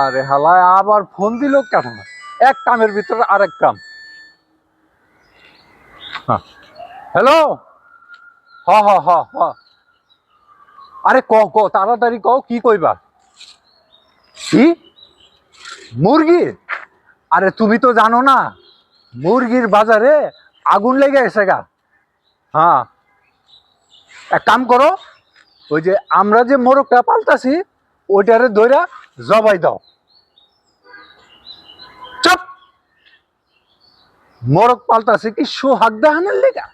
আরে হালায় আবার ফোন দিল কেন? এক কামের ভিতরে আরেক কাম। হ্যালো, হ হ হ হ, আরে ক ক তাড়াতাড়ি ক, কি কইবা? কি মুরগি? আরে তুমি তো জানো না, মুরগির বাজারে আগুন লেগে গেছে গা। হ্যাঁ, এক কাম করো, ওই যে আমরা যে মোরগটা পালতাছি ওইটারে ধইরা জবাই দাও। চুপ! মোরগ পালতাছি কি সোহাগ দাহানের লেগা?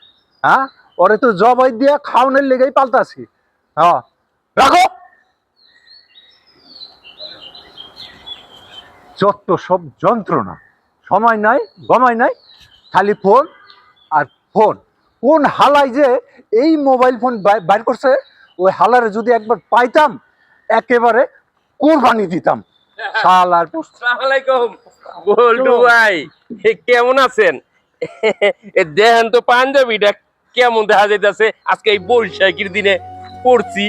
হ্যাঁ, ওরে তো জবাই দিয়া খাওয়ানোর লেগাই পালতাছি। হ্যাঁ, রাখো। যত সব যন্ত্রণা, সময় নাই গমাই নাই, খালি ফোন আর ফোন। কোন হালাই যে এই মোবাইল ফোন বাইর করছে, ওই হালারে যদি একবার পাইতাম একেবারে কোরবানি দিতাম। শালার আসসালামু আলাইকুম বল্টু ভাই, কেমন আছেন? দেখেন তো পাঞ্জাবিটা কেমন দেখা যাইতেছে আজকে এই বৈশাখীর দিনে পড়ছি।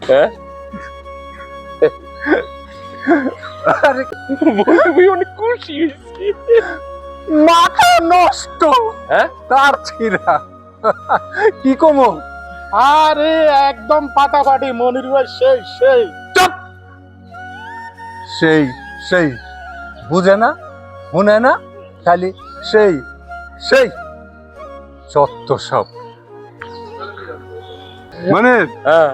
হ্যাঁ? আরে বল্টু ভাই অনেক খুশি হয়েছি। মাথা নষ্ট, হ্যাঁ, তার ছিড়া। কি কমো? আরে একদম পাটাপাটি মনির ভাই, সেই সেই। চুপ! সেই সেই বুঝে না, শুনে না, খালি সেই সেই, যত সব। মানে হ্যাঁ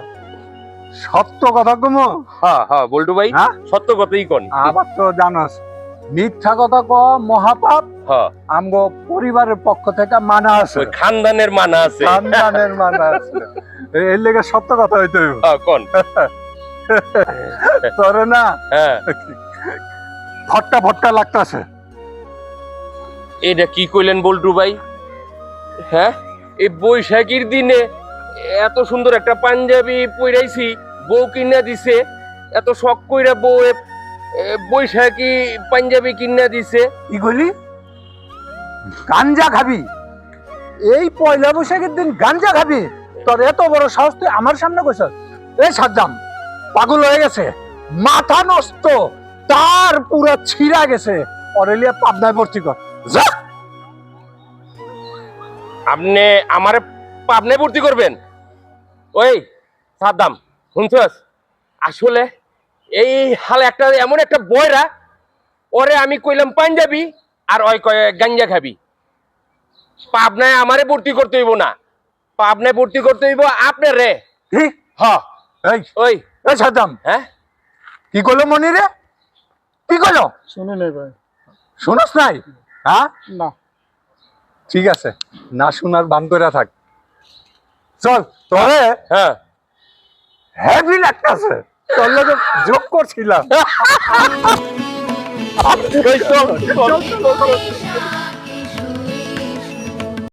সত্য কথা কমো? হ্যাঁ হ্যাঁ বল্টু ভাই, হ্যাঁ, সত্য কথাই কোন। আবার তো জানাস মিথ্যা কথা ক মহাপাপ। হ্যাঁ, আমগো পরিবারের পক্ষ থেকে মানা আছে, ওই খানদানের মানা আছে। খানদানের মানা আছে। এর লেগে সত্য কথা হইতে হইব। হ্যাঁ কোন। তোরে না হ্যাঁ, ফটকা ফটকা লাগতাছে। এটা কি কইলেন বল্টু ভাই? হ্যাঁ, এই বৈশাখীর দিনে এত সুন্দর একটা পাঞ্জাবি পইরাইছি, বউ কিনা দিছে, এত শখ কইরা বউ বৈশাখী পাঞ্জাবি কিনা দিছে। কি কইলি? গাঞ্জা খাবি? এই পয়লা বৈশাখের দিন গাঞ্জা খাবি? তোর এত বড় সাহস, তুই আমার সামনে কইছস? এই সাজ্জাম পাগল হয়ে গেছে, মাথা নষ্ট, তার পুরো ছিঁড়া গেছে। অরেলিয়া পাবনায় ভর্তি কর, যা। আপনি আমারে পাবনায় ভর্তি করবেন? ওই সাদ্দাম, শুনছস? আসলে এই হাল একটা এমন একটা বয়রা, ওরে আমি কইলাম পাঞ্জাবি আর ওই কয় গাঞ্জা খাবি। পাবনায় আমারে ভর্তি করতে হইব না, পাবনায় ভর্তি করতে হইব আপনার রে। কি? হ্যাঁ, এই ওই এই সাজ্জাম, হ্যাঁ, কি কইলো মনি রে? কি কইলো? শুনে নেই ভাই। শুনস নাই? হ্যাঁ, না, ঠিক আছে, না শোনার বান করে থাক। চল, তোরে হ্যাঁ হেভি লাগতাছে, তোর লগে যোগ করছিলাম। ওই চল, চল, চল, চল।